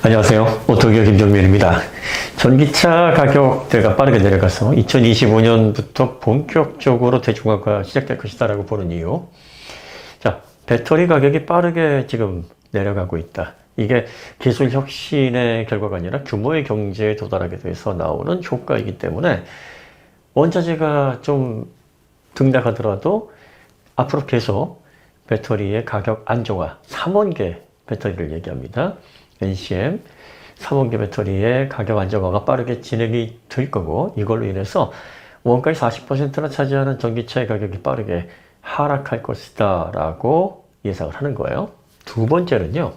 안녕하세요. 오토기어 김정민입니다. 전기차 가격대가 빠르게 내려가서 2025년부터 본격적으로 대중화가 시작될 것이다 라고 보는 이유. 자, 배터리 가격이 빠르게 지금 내려가고 있다. 이게 기술 혁신의 결과가 아니라 규모의 경제에 도달하게 돼서 나오는 효과이기 때문에 원자재가 좀 등락하더라도 앞으로 계속 배터리의 가격 안정화, 3원계 배터리를 얘기합니다. NCM 3원계 배터리의 가격 안정화가 빠르게 진행이 될 거고, 이걸로 인해서 원가의 40%나 차지하는 전기차의 가격이 빠르게 하락할 것이다 라고 예상을 하는 거예요. 두 번째는요,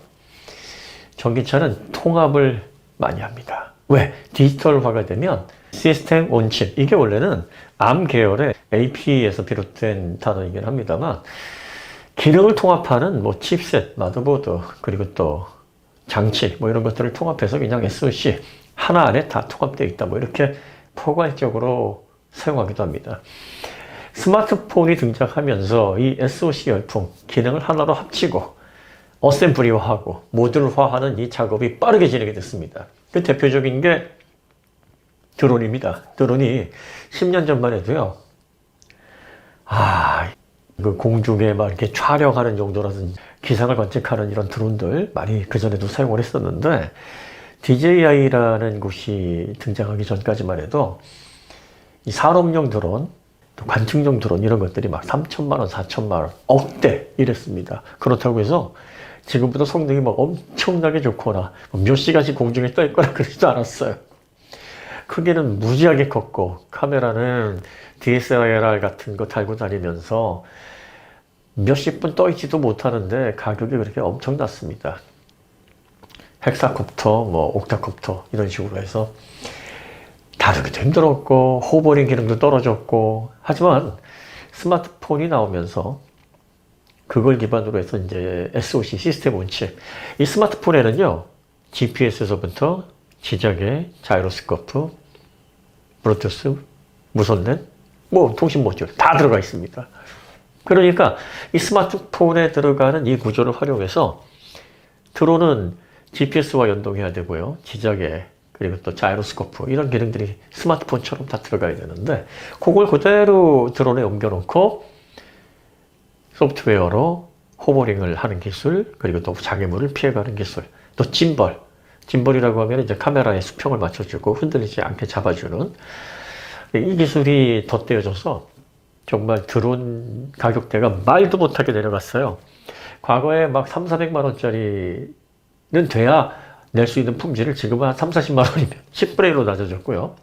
전기차는 통합을 많이 합니다. 왜? 디지털화가 되면 시스템 온 칩, 이게 원래는 ARM 계열의 AP에서 비롯된 단어이긴 합니다만, 기능을 통합하는 뭐 칩셋, 마더보드, 그리고 또 장치 뭐 이런 것들을 통합해서 그냥 SoC 하나 안에 다 통합되어 있다, 뭐 이렇게 포괄적으로 사용하기도 합니다. 스마트폰이 등장하면서 이 SoC 열풍 기능을 하나로 합치고 어셈블리화하고 모듈화하는 이 작업이 빠르게 진행이 됐습니다. 그 대표적인 게 드론입니다. 드론이 10년 전만 해도요, 그 공중에 막 이렇게 촬영하는 용도라든지 기상을 관측하는 이런 드론들 많이 그전에도 사용을 했었는데, DJI라는 곳이 등장하기 전까지만 해도 이 산업용 드론, 또 관측용 드론 이런 것들이 막 3천만 원, 4천만 원, 억대 이랬습니다. 그렇다고 해서 지금보다 성능이 막 엄청나게 좋거나 몇 시간씩 공중에 떠 있거나 그러지도 않았어요. 크기는 무지하게 컸고, 카메라는 DSLR 같은 거 달고 다니면서 몇십 분 떠 있지도 못하는데 가격이 그렇게 엄청났습니다. 헥사콥터, 뭐 옥타콥터 이런 식으로 해서 다루기도 힘들었고, 호버링 기능도 떨어졌고. 하지만 스마트폰이 나오면서 그걸 기반으로 해서 이제 SoC 시스템 온칩, 이 스마트폰에는요, GPS에서부터 지적의 자이로스코프, 블루투스, 무선랜, 뭐 통신 모듈 다 들어가 있습니다. 그러니까 이 스마트폰에 들어가는 이 구조를 활용해서 드론은 GPS와 연동해야 되고요, 지적의, 그리고 또 자이로스코프 이런 기능들이 스마트폰처럼 다 들어가야 되는데, 그걸 그대로 드론에 옮겨놓고 소프트웨어로 호버링을 하는 기술, 그리고 또 장애물을 피해가는 기술, 또 짐벌이라고 하면 이제 카메라에 수평을 맞춰주고 흔들리지 않게 잡아주는 이 기술이 덧대어져서 정말 드론 가격대가 말도 못하게 내려갔어요. 과거에 막 3, 400만 원짜리는 돼야 낼 수 있는 품질을 지금은 한 3, 40만 원이면 10분의 1로 낮아졌고요.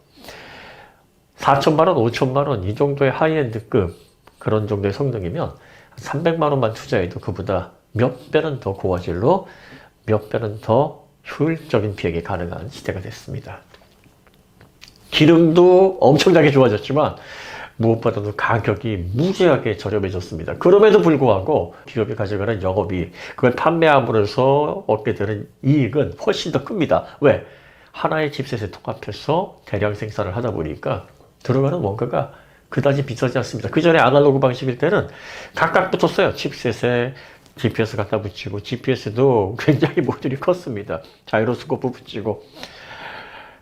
4천만 원, 5천만 원 이 정도의 하이엔드급 그런 정도의 성능이면 300만 원만 투자해도 그보다 몇 배는 더 고화질로 몇 배는 더 효율적인 비행이 가능한 시대가 됐습니다. 기능도 엄청나게 좋아졌지만 무엇보다도 가격이 무지하게 저렴해졌습니다. 그럼에도 불구하고 기업이 가져가는 영업이익, 그걸 판매함으로써 얻게 되는 이익은 훨씬 더 큽니다. 왜? 하나의 칩셋에 통합해서 대량 생산을 하다 보니까 들어가는 원가가 그다지 비싸지 않습니다. 그 전에 아날로그 방식일 때는 각각 붙었어요. 칩셋에 GPS 갖다 붙이고, GPS도 굉장히 모듈이 컸습니다. 자이로스코프 붙이고,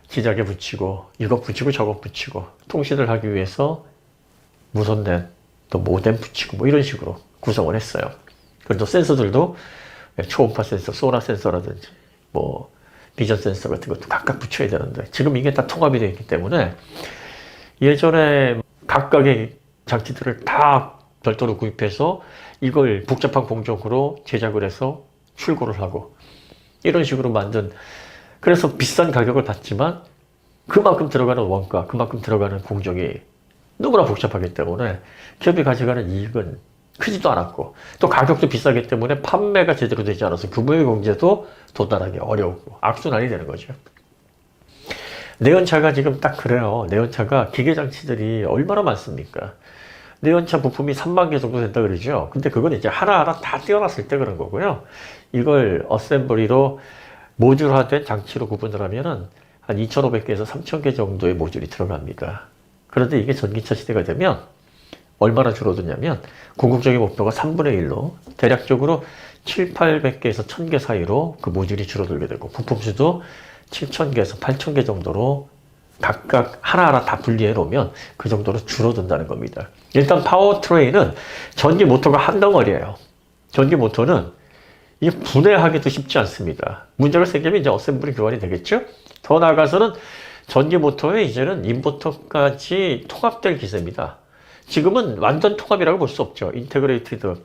지작에 붙이고, 이것 붙이고 저것 붙이고, 통신을 하기 위해서 무선랜, 또 모뎀 붙이고 뭐 이런 식으로 구성을 했어요. 그리고 센서들도 초음파 센서, 소나 센서라든지 뭐 비전 센서 같은 것도 각각 붙여야 되는데, 지금 이게 다 통합이 되어 있기 때문에 예전에 각각의 장치들을 다 별도로 구입해서 이걸 복잡한 공정으로 제작을 해서 출고를 하고 이런 식으로 만든, 그래서 비싼 가격을 받지만 그만큼 들어가는 원가, 그만큼 들어가는 공정이 너무나 복잡하기 때문에 기업이 가져가는 이익은 크지도 않았고, 또 가격도 비싸기 때문에 판매가 제대로 되지 않아서 규모의 경제도 도달하기 어려우고 악순환이 되는 거죠. 내연차가 지금 딱 그래요. 내연차가 기계장치들이 얼마나 많습니까? 내연차 부품이 3만 개 정도 된다 그러죠. 근데 그건 이제 하나하나 다 떼어놨을 때 그런 거고요. 이걸 어셈블리로 모듈화된 장치로 구분을 하면은 한 2,500개에서 3,000개 정도의 모듈이 들어갑니다. 그런데 이게 전기차 시대가 되면 얼마나 줄어드냐면, 궁극적인 목표가 3분의 1로 대략적으로 800개에서 1000개 사이로 그 모듈이 줄어들게 되고 부품 수도 7000개에서 8000개 정도로 각각 하나하나 다 분리해 놓으면 그 정도로 줄어든다는 겁니다. 일단 파워트레인은 전기 모터가 한 덩어리예요. 전기 모터는 이게 분해하기도 쉽지 않습니다. 문제가 생기면 이제 어셈블리 교환이 되겠죠? 더 나아가서는 전기 모터에 이제는 인버터까지 통합될 기세입니다. 지금은 완전 통합이라고 볼 수 없죠. 인테그레이티드.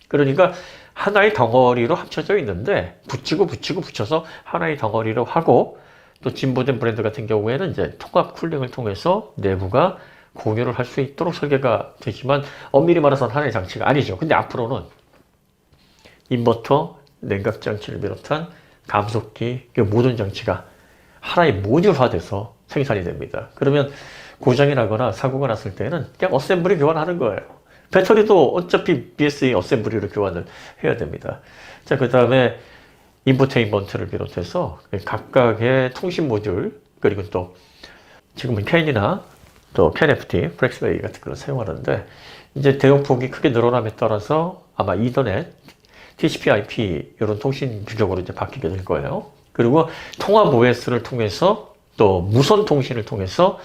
그러니까 하나의 덩어리로 합쳐져 있는데 붙여서 하나의 덩어리로 하고 또 진보된 브랜드 같은 경우에는 이제 통합 쿨링을 통해서 내부가 공유를 할 수 있도록 설계가 되지만 엄밀히 말해서는 하나의 장치가 아니죠. 근데 앞으로는 인버터, 냉각 장치를 비롯한 감속기, 모든 장치가 하나의 모듈화돼서 생산이 됩니다. 그러면 고장이 나거나 사고가 났을 때는 그냥 어셈블리 교환하는 거예요. 배터리도 어차피 BSA 어셈블리로 교환을 해야 됩니다. 자, 그 다음에 인포테인먼트를 비롯해서 각각의 통신 모듈, 그리고 또 지금은 캔이나 또 캔FT, 플렉스웨이 같은 걸 사용하는데 이제 대용폭이 크게 늘어남에 따라서 아마 이더넷, TCP/IP 이런 통신 규격으로 이제 바뀌게 될 거예요. 그리고 통합 OS를 통해서 또 무선 통신을 통해서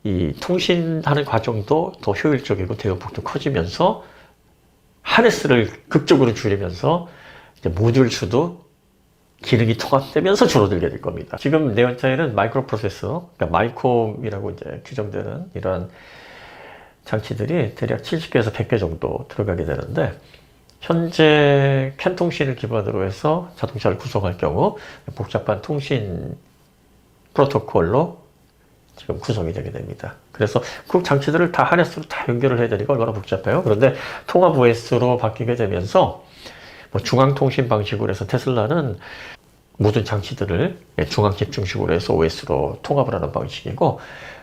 이 통신하는 과정도 더 효율적이고 대용폭도 커지면서 하네스를 극적으로 줄이면서 이제 모듈 수도 기능이 통합되면서 줄어들게 될 겁니다. 지금 내연차에는 마이크로 프로세서, 그러니까 마이콤이라고 이제 규정되는 이런 장치들이 대략 70개에서 100개 정도 들어가게 되는데 현재 캔 통신을 기반으로 해서 자동차를 구성할 경우 복잡한 통신 프로토콜로 지금 구성이 되게 됩니다. 그래서 그 장치들을 다 하네스로 다 연결을 해야 되니까 얼마나 복잡해요. 그런데 통합 OS로 바뀌게 되면서 뭐 중앙통신 방식으로 해서 테슬라는 모든 장치들을 중앙 집중식으로 해서 OS로 통합을 하는 방식이고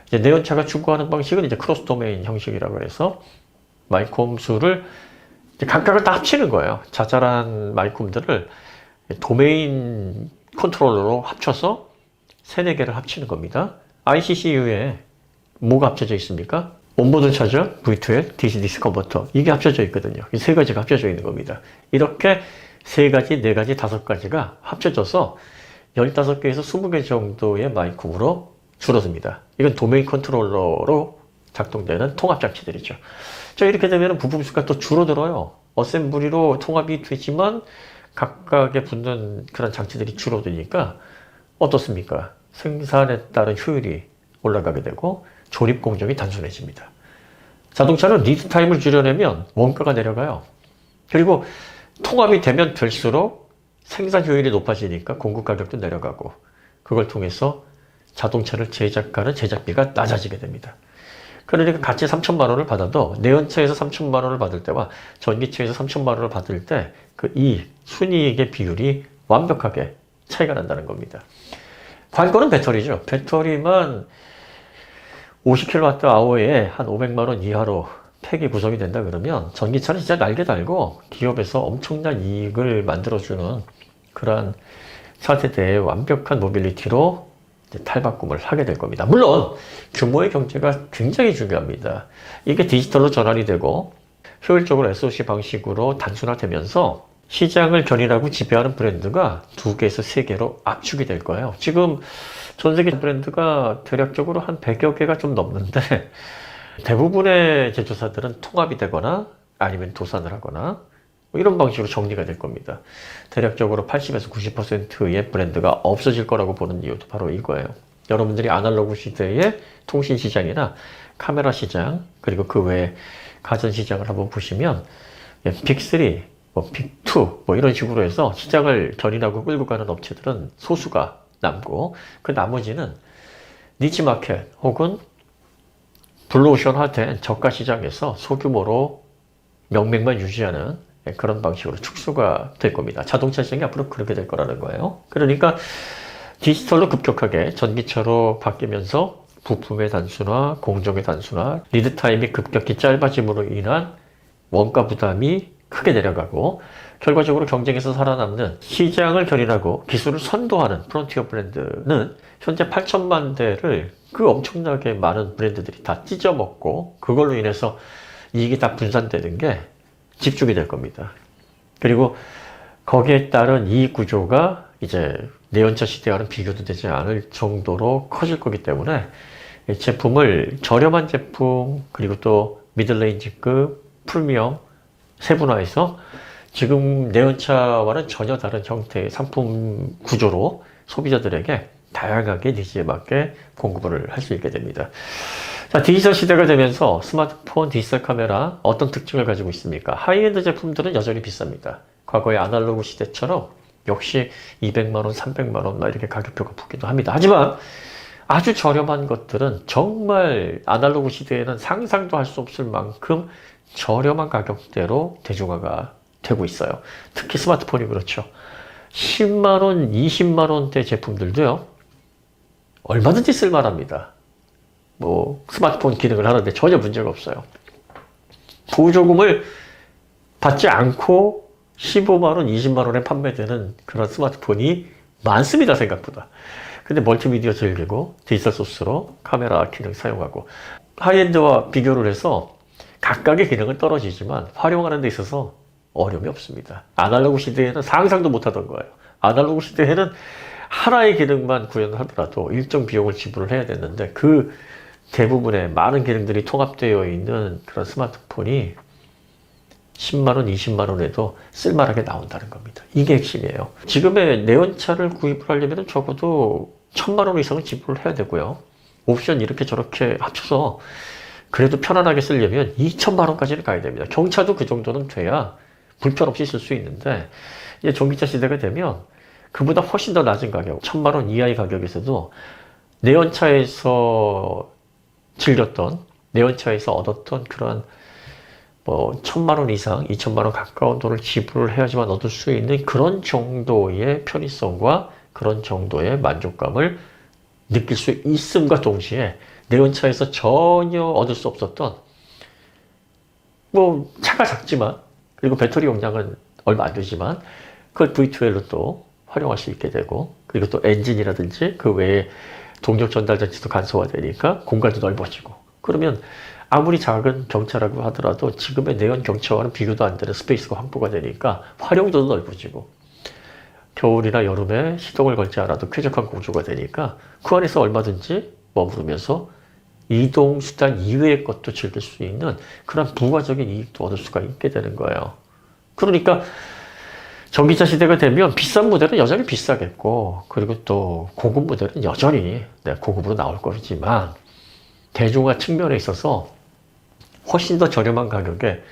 이제 내연차가 추구하는 방식은 이제 크로스 도메인 형식이라고 해서 마이콤 수를 각각을 다 합치는 거예요. 자잘한 마이콤들을 도메인 컨트롤러로 합쳐서 3, 4개를 합치는 겁니다. ICCU에 뭐가 합쳐져 있습니까? 온보드 차저, V12, DC-DC 컨버터 이게 합쳐져 있거든요. 이 3가지가 합쳐져 있는 겁니다. 이렇게 3가지, 4가지, 5가지가 합쳐져서 15개에서 20개 정도의 마이콤으로 줄어듭니다. 이건 도메인 컨트롤러로 작동되는 통합 장치들이죠. 자, 이렇게 되면 부품 수가 또 줄어들어요. 어셈블리로 통합이 되지만 각각에 붙는 그런 장치들이 줄어드니까 어떻습니까? 생산에 따른 효율이 올라가게 되고 조립 공정이 단순해집니다. 자동차는 리드 타임을 줄여내면 원가가 내려가요. 그리고 통합이 되면 될수록 생산 효율이 높아지니까 공급 가격도 내려가고 그걸 통해서 자동차를 제작하는 제작비가 낮아지게 됩니다. 그러니까 같이 3천만 원을 받아도 내연차에서 3천만 원을 받을 때와 전기차에서 3천만 원을 받을 때 그 순이익의 비율이 완벽하게 차이가 난다는 겁니다. 관건은 배터리죠. 배터리만 50kWh에 한 500만 원 이하로 팩이 구성이 된다 그러면 전기차는 진짜 날개 달고 기업에서 엄청난 이익을 만들어주는 그러한 차세대의 완벽한 모빌리티로 탈바꿈을 하게 될 겁니다. 물론 규모의 경제가 굉장히 중요합니다. 이게 디지털로 전환이 되고 효율적으로 SoC 방식으로 단순화되면서 시장을 견인하고 지배하는 브랜드가 2개에서 3개로 압축이 될 거예요. 지금 전 세계 브랜드가 대략적으로 한 100여 개가 좀 넘는데 대부분의 제조사들은 통합이 되거나 아니면 도산을 하거나 뭐 이런 방식으로 정리가 될 겁니다. 대략적으로 80에서 90%의 브랜드가 없어질 거라고 보는 이유도 바로 이거예요. 여러분들이 아날로그 시대의 통신 시장이나 카메라 시장 그리고 그 외에 가전 시장을 한번 보시면 빅3, 빅2 뭐 이런 식으로 해서 시장을 견인하고 끌고 가는 업체들은 소수가 남고 그 나머지는 니치 마켓 혹은 블루오션화된 저가 시장에서 소규모로 명맥만 유지하는 그런 방식으로 축소가 될 겁니다. 자동차 시장이 앞으로 그렇게 될 거라는 거예요. 그러니까 디지털로 급격하게 전기차로 바뀌면서 부품의 단순화, 공정의 단순화, 리드 타임이 급격히 짧아짐으로 인한 원가 부담이 크게 내려가고 결과적으로 경쟁에서 살아남는 시장을 견인하고 기술을 선도하는 프론티어 브랜드는 현재 8천만 대를 그 엄청나게 많은 브랜드들이 다 찢어먹고 그걸로 인해서 이익이 다 분산되는 게 집중이 될 겁니다. 그리고 거기에 따른 이익 구조가 이제 내연차 시대와는 비교도 되지 않을 정도로 커질 거기 때문에 이 제품을 저렴한 제품 그리고 또 미들레인지급 프리미엄 세분화해서 지금 내연차와는 전혀 다른 형태의 상품 구조로 소비자들에게 다양하게 니즈에 맞게 공급을 할 수 있게 됩니다. 자, 디지털 시대가 되면서 스마트폰, 디지털 카메라 어떤 특징을 가지고 있습니까? 하이엔드 제품들은 여전히 비쌉니다. 과거의 아날로그 시대처럼 역시 200만원, 300만원 막 이렇게 가격표가 붙기도 합니다. 하지만 아주 저렴한 것들은 정말 아날로그 시대에는 상상도 할 수 없을 만큼 저렴한 가격대로 대중화가 되고 있어요. 특히 스마트폰이 그렇죠. 10만원, 20만원대 제품들도요, 얼마든지 쓸만합니다. 뭐, 스마트폰 기능을 하는데 전혀 문제가 없어요. 보조금을 받지 않고 15만원, 20만원에 판매되는 그런 스마트폰이 많습니다, 생각보다. 근데 멀티미디어 즐기고 디지털 소스로 카메라 기능 사용하고 하이엔드와 비교를 해서 각각의 기능은 떨어지지만 활용하는 데 있어서 어려움이 없습니다. 아날로그 시대에는 상상도 못하던 거예요. 아날로그 시대에는 하나의 기능만 구현하더라도 일정 비용을 지불을 해야 됐는데 그 대부분의 많은 기능들이 통합되어 있는 그런 스마트폰이 10만원, 20만원에도 쓸만하게 나온다는 겁니다. 이게 핵심이에요. 지금의 내연차를 구입을 하려면 적어도 1000만원 이상은 지불을 해야 되고요. 옵션 이렇게 저렇게 합쳐서 그래도 편안하게 쓰려면 2000만원까지는 가야 됩니다. 경차도 그 정도는 돼야 불편 없이 쓸 수 있는데 이제 전기차 시대가 되면 그보다 훨씬 더 낮은 가격, 1000만원 이하의 가격에서도 내연차에서 즐겼던, 내연차에서 얻었던 그런 뭐 1000만원 이상, 2000만원 가까운 돈을 지불을 해야지만 얻을 수 있는 그런 정도의 편의성과 그런 정도의 만족감을 느낄 수 있음과 동시에 내연차에서 전혀 얻을 수 없었던 뭐 차가 작지만 그리고 배터리 용량은 얼마 안 되지만 그걸 V2L로 또 활용할 수 있게 되고 그리고 또 엔진이라든지 그 외에 동력 전달 장치도 간소화되니까 공간도 넓어지고 그러면 아무리 작은 경차라고 하더라도 지금의 내연 경차와는 비교도 안 되는 스페이스가 확보가 되니까 활용도도 넓어지고 겨울이나 여름에 시동을 걸지 않아도 쾌적한 구조가 되니까 그 안에서 얼마든지 머무르면서 이동 수단 이외의 것도 즐길 수 있는 그런 부가적인 이익도 얻을 수가 있게 되는 거예요. 그러니까 전기차 시대가 되면 비싼 모델은 여전히 비싸겠고 그리고 또 고급 모델은 여전히 고급으로 나올 거지만 대중화 측면에 있어서 훨씬 더 저렴한 가격에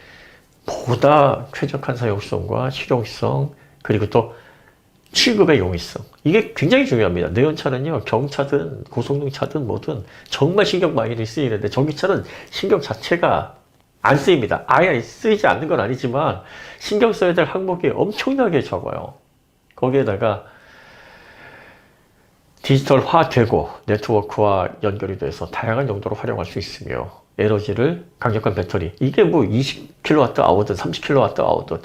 보다 쾌적한 사용성과 실용성 그리고 또 취급의 용이성 이게 굉장히 중요합니다. 내연차는요 경차든 고성능차든 뭐든 정말 신경 많이 쓰이는데 전기차는 신경 자체가 안 쓰입니다. 아예 쓰이지 않는 건 아니지만 신경 써야 될 항목이 엄청나게 적어요. 거기에다가 디지털화되고 네트워크와 연결이 돼서 다양한 용도로 활용할 수 있으며 에너지를 강력한 배터리 이게 뭐 20kWh든 30kWh든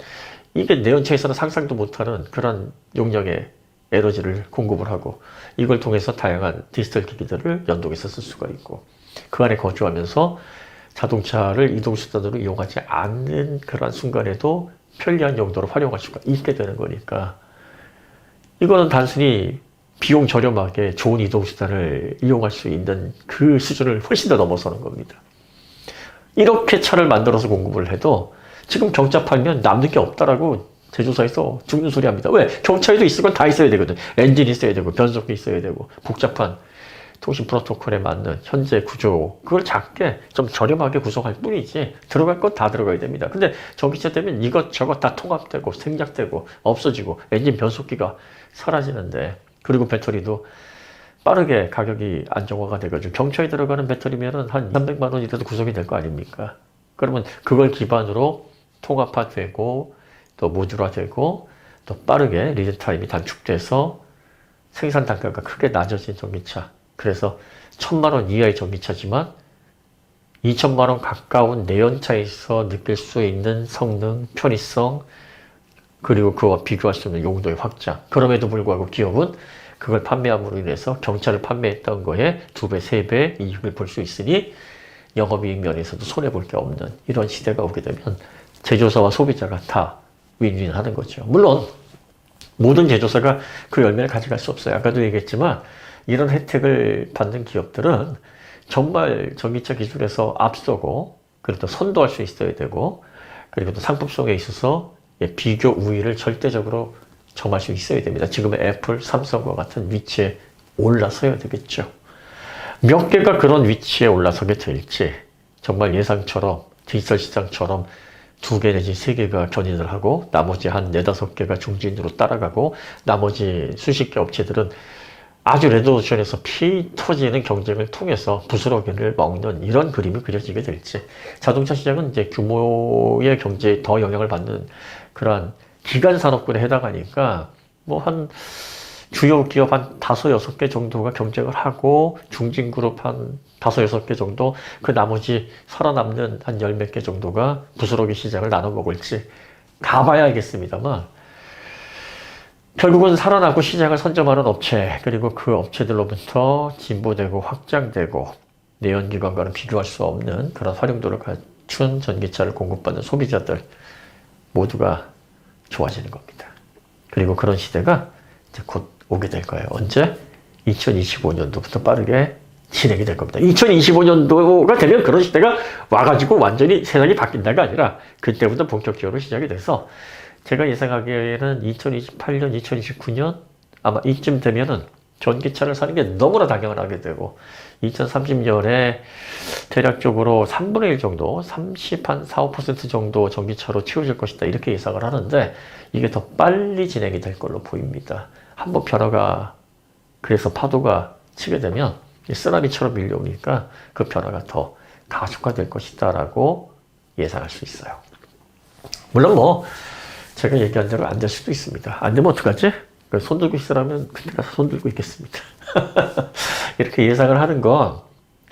이게 내연차에서는 상상도 못하는 그런 용량의 에너지를 공급을 하고 이걸 통해서 다양한 디지털 기기들을 연동해서 쓸 수가 있고 그 안에 거주하면서 자동차를 이동수단으로 이용하지 않는 그런 순간에도 편리한 용도로 활용할 수가 있게 되는 거니까 이거는 단순히 비용 저렴하게 좋은 이동수단을 이용할 수 있는 그 수준을 훨씬 더 넘어서는 겁니다. 이렇게 차를 만들어서 공급을 해도 지금 경차 팔면 남는 게 없다라고 제조사에서 죽는 소리 합니다. 왜? 경차에도 있을 건 다 있어야 되거든. 엔진이 있어야 되고 변속기 있어야 되고 복잡한 통신 프로토콜에 맞는 현재 구조 그걸 작게 좀 저렴하게 구성할 뿐이지 들어갈 건 다 들어가야 됩니다. 근데 전기차 되면 이것저것 다 통합되고 생략되고 없어지고 엔진 변속기가 사라지는데 그리고 배터리도 빠르게 가격이 안정화가 돼가지고 경차에 들어가는 배터리면은 한 300만 원이라도 구성이 될 거 아닙니까? 그러면 그걸 기반으로 통합화되고 또 모듈화되고 또 빠르게 리드 타임이 단축돼서 생산 단가가 크게 낮아진 전기차. 그래서 1000만 원 이하의 전기차지만 2000만 원 가까운 내연차에서 느낄 수 있는 성능, 편의성 그리고 그와 비교할 수 있는 용도의 확장. 그럼에도 불구하고 기업은 그걸 판매함으로 인해서 경차를 판매했던 거에 2배, 3배 이익을 볼 수 있으니 영업이익 면에서도 손해볼 게 없는 이런 시대가 오게 되면 제조사와 소비자가 다 윈윈하는 거죠. 물론 모든 제조사가 그 열매를 가져갈 수 없어요. 아까도 얘기했지만 이런 혜택을 받는 기업들은 정말 전기차 기술에서 앞서고 그리고 또 선도할 수 있어야 되고 그리고 또 상품성에 있어서 비교 우위를 절대적으로 점할 수 있어야 됩니다. 지금의 애플, 삼성과 같은 위치에 올라서야 되겠죠. 몇 개가 그런 위치에 올라서게 될지 정말 예상처럼 디지털 시장처럼 2개 내지 3개가 견인을 하고 나머지 한 4-5개가 중진으로 따라가고 나머지 수십 개 업체들은 아주 레드오션에서 피 터지는 경쟁을 통해서 부스러기를 먹는 이런 그림이 그려지게 될지 자동차 시장은 이제 규모의 경제에 더 영향을 받는 그러한 기간 산업군에 해당하니까 뭐 한 주요 기업 한 5-6개 정도가 경쟁을 하고 중진그룹 한 5-6개 정도 그 나머지 살아남는 한 10몇 개 정도가 부스러기 시장을 나눠 먹을지 가봐야 알겠습니다만 결국은 살아나고 시장을 선점하는 업체 그리고 그 업체들로부터 진보되고 확장되고 내연기관과는 비교할 수 없는 그런 활용도를 갖춘 전기차를 공급받는 소비자들 모두가 좋아지는 겁니다. 그리고 그런 시대가 이제 곧 오게 될 거예요. 언제? 2025년도부터 빠르게 진행이 될 겁니다. 2025년도가 되면 그런 시대가 와가지고 완전히 세상이 바뀐다가 아니라 그때부터 본격적으로 시작이 돼서 제가 예상하기에는 2028년, 2029년 아마 이쯤 되면은 전기차를 사는 게 너무나 당연하게 되고 2030년에 대략적으로 3분의 1 정도, 4-5% 정도 전기차로 채워질 것이다 이렇게 예상을 하는데 이게 더 빨리 진행이 될 걸로 보입니다. 한번 변화가 그래서 파도가 치게 되면 쓰나미처럼 밀려오니까 그 변화가 더 가속화될 것이다 라고 예상할 수 있어요. 물론 뭐 제가 얘기한 대로 안 될 수도 있습니다. 안 되면 어떡하지? 손 들고 있으라면 그때 가서 손 들고 있겠습니다. 이렇게 예상을 하는 건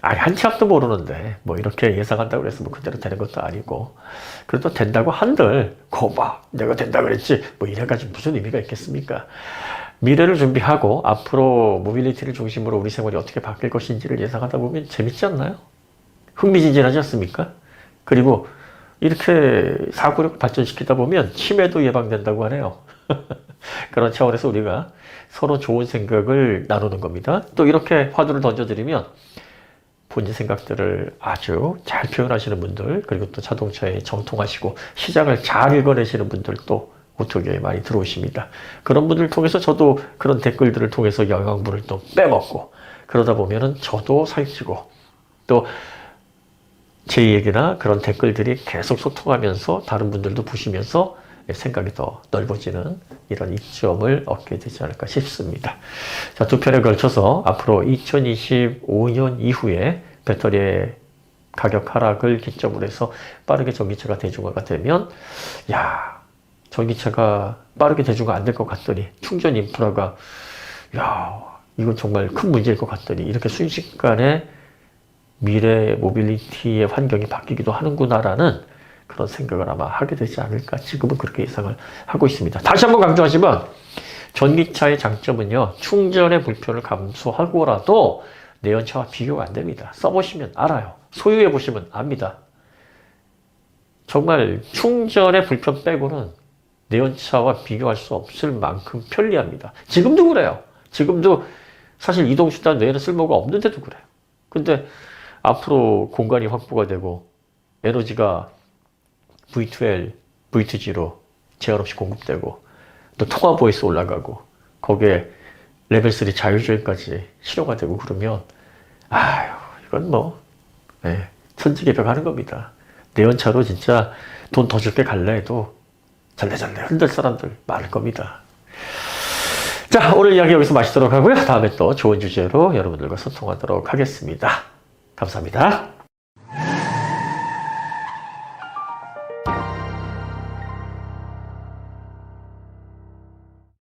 한치 앞도 모르는데 뭐 이렇게 예상한다고 해서 뭐 그대로 되는 것도 아니고 그래도 된다고 한들 거봐 내가 된다 그랬지 뭐 이래가지고 무슨 의미가 있겠습니까? 미래를 준비하고 앞으로 모빌리티를 중심으로 우리 생활이 어떻게 바뀔 것인지를 예상하다 보면 재밌지 않나요? 흥미진진하지 않습니까? 그리고 이렇게 사고력을 발전시키다 보면 치매도 예방된다고 하네요. 그런 차원에서 우리가 서로 좋은 생각을 나누는 겁니다. 또 이렇게 화두를 던져드리면 본인 생각들을 아주 잘 표현하시는 분들 그리고 또 자동차에 정통하시고 시장을 잘 읽어내시는 분들도 오토교에 많이 들어오십니다. 그런 분들을 통해서 저도 그런 댓글들을 통해서 영양분을 또 빼먹고 그러다 보면은 저도 살찌고 또 제 얘기나 그런 댓글들이 계속 소통하면서 다른 분들도 보시면서 생각이 더 넓어지는 이런 이점을 얻게 되지 않을까 싶습니다. 자, 2편에 걸쳐서 앞으로 2025년 이후에 배터리의 가격 하락을 기점으로 해서 빠르게 전기차가 대중화가 되면 전기차가 빠르게 대중화 안 될 것 같더니 충전 인프라가 이건 정말 큰 문제일 것 같더니 이렇게 순식간에 미래 모빌리티의 환경이 바뀌기도 하는구나라는 그런 생각을 아마 하게 되지 않을까 지금은 그렇게 예상을 하고 있습니다. 다시 한번 강조하지만 전기차의 장점은요 충전의 불편을 감수하고라도 내연차와 비교가 안 됩니다. 써보시면 알아요. 소유해 보시면 압니다. 정말 충전의 불편 빼고는 내연차와 비교할 수 없을 만큼 편리합니다. 지금도 그래요. 지금도 사실 이동수단 외에는 쓸모가 없는데도 그래요. 근데 앞으로 공간이 확보가 되고 에너지가 V2L, V2G로 제한 없이 공급되고 또 통화 보이스 올라가고 거기에 레벨 3 자율주행까지 실용화 되고 그러면 이건 뭐 천지개벽 하는 겁니다. 내연차로 진짜 돈 더 줄게 갈래 해도 잘래잘래 흔들 사람들 많을 겁니다. 자, 오늘 이야기 여기서 마치도록 하고요. 다음에 또 좋은 주제로 여러분들과 소통하도록 하겠습니다. 감사합니다.